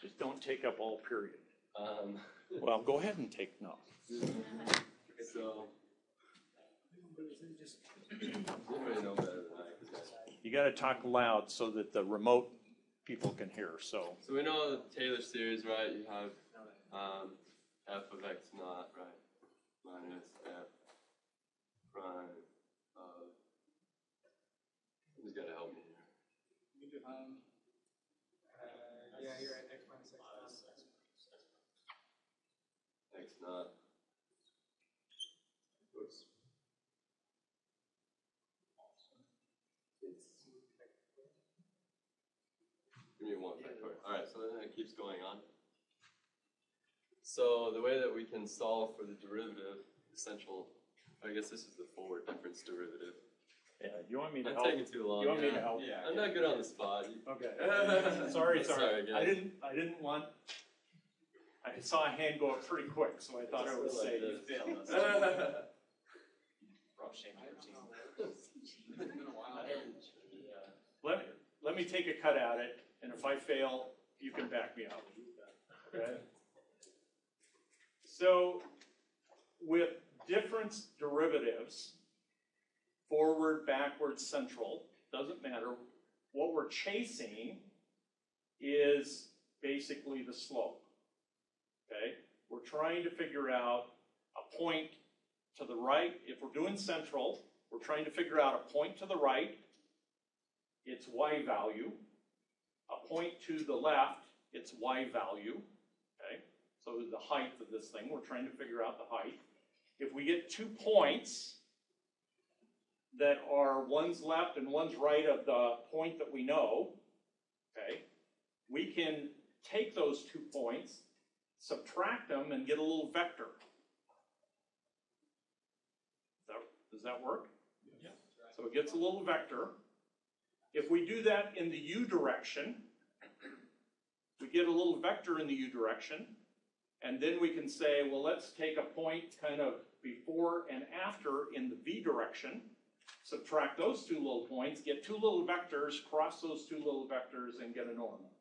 Just don't take up all period. Well, go ahead and take no. So, anybody know better than I? You got to talk loud so that the remote people can hear. So we know the Taylor series, right? You have f of x naught, right, minus f prime of. Who's got to help me here? Yeah, you're right. X minus X naught. Oops. Give me one factorial. All right, so then it keeps going on. So the way that we can solve for the derivative, essential, I guess this is the forward difference derivative. yeah, you want me to I'm help? taking too long. You want me to help? Yeah, I'm not good on the spot. Okay. Sorry. Sorry, guys. I didn't want. I saw a hand go up pretty quick, so I thought I would say you failed us. Let me take a cut at it, and if I fail, you can back me up. Okay. So, with difference derivatives, forward, backward, central, doesn't matter. What we're chasing is basically the slope. Okay? We're trying to figure out a point to the right. If we're doing central, we're trying to figure out a point to the right, its y value. A point to the left, its y value. Okay? So the height of this thing, we're trying to figure out the height. If we get 2 points that are one's left and one's right of the point that we know, okay, we can take those 2 points, subtract them, and get a little vector. Does that work? Yeah. So it gets a little vector. If we do that in the u direction, we get a little vector in the u direction, and then we can say, well, let's take a point kind of before and after in the v direction, subtract those 2 little points, get 2 little vectors, cross those 2 little vectors, and get a normal.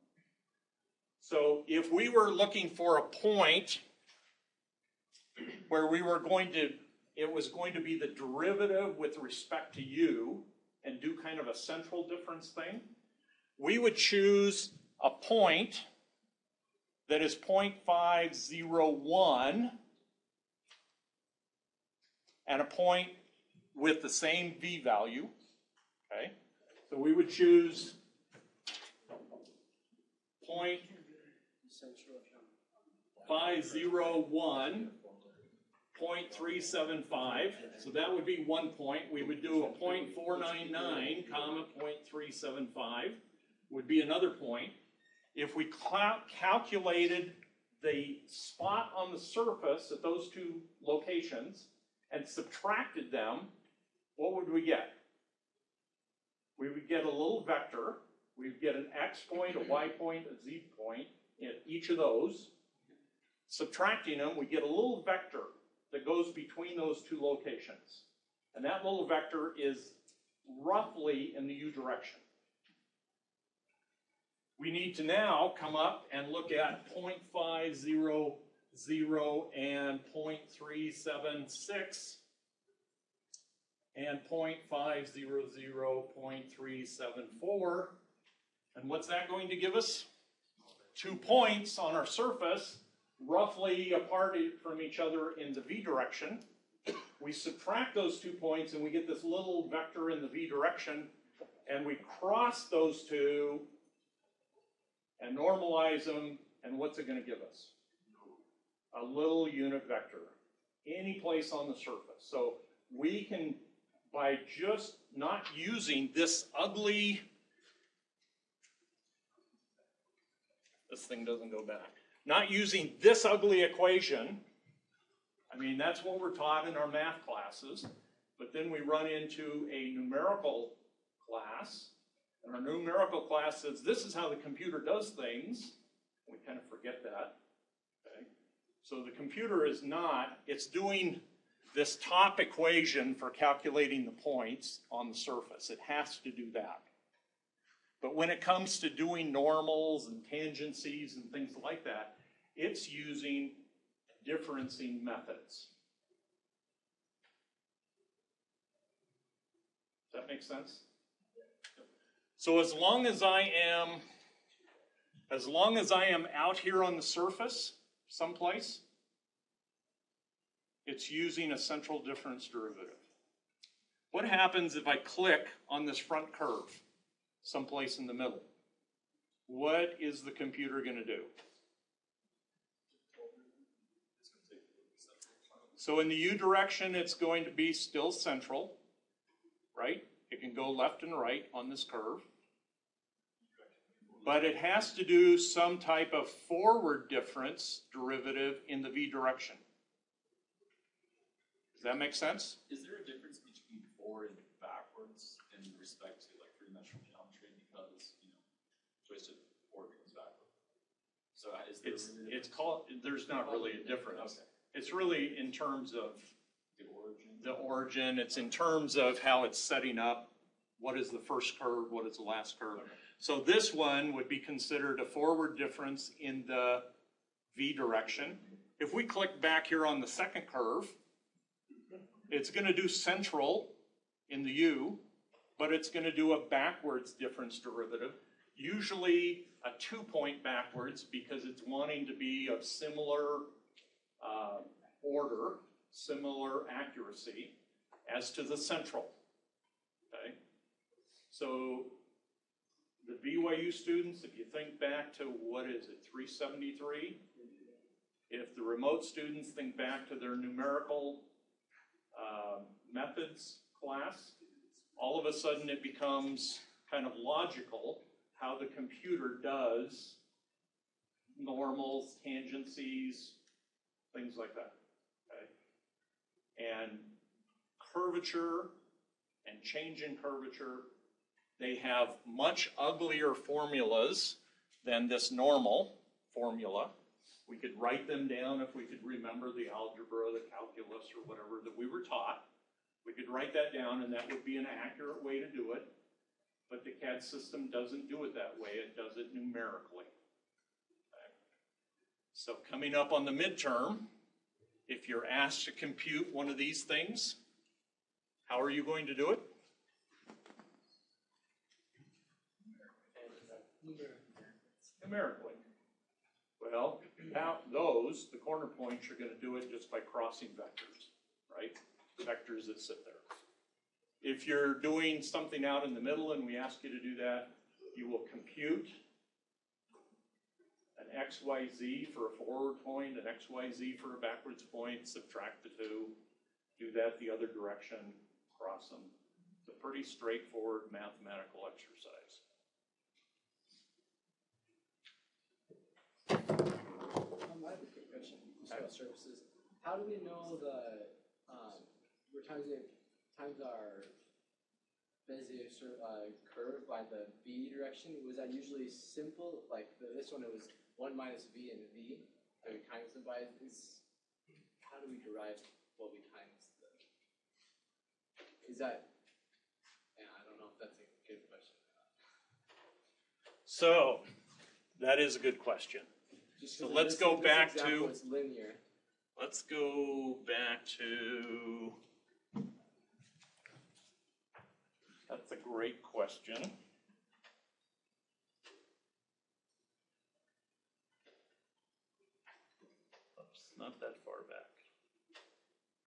So if we were looking for a point where we were going to, it was going to be the derivative with respect to u and do kind of a central difference thing, we would choose a point that is 0.501 and a point with the same v value. Okay, so we would choose 0.501, 0.375. So that would be 1 point. We would do a 0.499, comma 0.375 would be another point. If we calculated the spot on the surface at those 2 locations and subtracted them, what would we get? We would get a little vector. We'd get an x point, a y point, a z point in each of those. Subtracting them, we get a little vector that goes between those 2 locations. And that little vector is roughly in the u direction. We need to now come up and look at 0.500 and 0.376 and 0.500, 0.374. And what's that going to give us? 2 points on our surface, roughly apart from each other in the v direction. We subtract those 2 points and we get this little vector in the v direction, and we cross those 2 and normalize them, and what's it going to give us? A little unit vector, any place on the surface. So we can, by just not using this ugly, this thing doesn't go back, not using this ugly equation, I mean, that's what we're taught in our math classes, but then we run into a numerical class, and our numerical class says this is how the computer does things. We kind of forget that. Okay? So the computer is not, it's doing this top equation for calculating the points on the surface. It has to do that. But when it comes to doing normals and tangencies and things like that, it's using differencing methods. Does that make sense? So as long as I am out here on the surface someplace, it's using a central difference derivative. What happens if I click on this front curve someplace in the middle? What is the computer going to do? So in the U direction, it's going to be still central, right? It can go left and right on this curve. But it has to do some type of forward difference derivative in the V direction. Does that make sense? Is there a difference between forward and backwards in respect to like three-dimensional geometry? Because, you know, twisted forward becomes backward. So is there It's called, there's not really a difference. Okay. It's really in terms of The origin. the origin, it's in terms of how it's setting up. What is the first curve, what is the last curve? Okay. So this one would be considered a forward difference in the V direction. If we click back here on the second curve, it's going to do central in the U, but it's going to do a backwards difference derivative, usually a 2-point backwards because it's wanting to be of similar order, similar accuracy as to the central. Okay? So the BYU students, if you think back to, what is it, 373? If the remote students think back to their numerical methods class, all of a sudden it becomes kind of logical how the computer does normals, tangencies, things like that. Okay? And curvature and change in curvature, they have much uglier formulas than this normal formula. We could write them down if we could remember the algebra, the calculus, or whatever that we were taught. We could write that down and that would be an accurate way to do it. But the CAD system doesn't do it that way. It does it numerically. Okay. So coming up on the midterm, if you're asked to compute one of these things, how are you going to do it? Numerically. Well, now those, the corner points, you're going to do it just by crossing vectors, right? Vectors that sit there. If you're doing something out in the middle and we ask you to do that, you will compute an XYZ for a forward point, an XYZ for a backwards point, subtract the two, do that the other direction, cross them. It's a pretty straightforward mathematical exercise. I have a quick question about surfaces. How do we know we're times our Bezier curve by the V direction? Was that usually simple? Like this one, it was 1 minus V and V that we times them by. How do we derive what we times them? Is that? Yeah, I don't know if that's a good question. So, that is a good question. So let's go back to, It's linear. let's go back to, that's a great question. Oops, not that far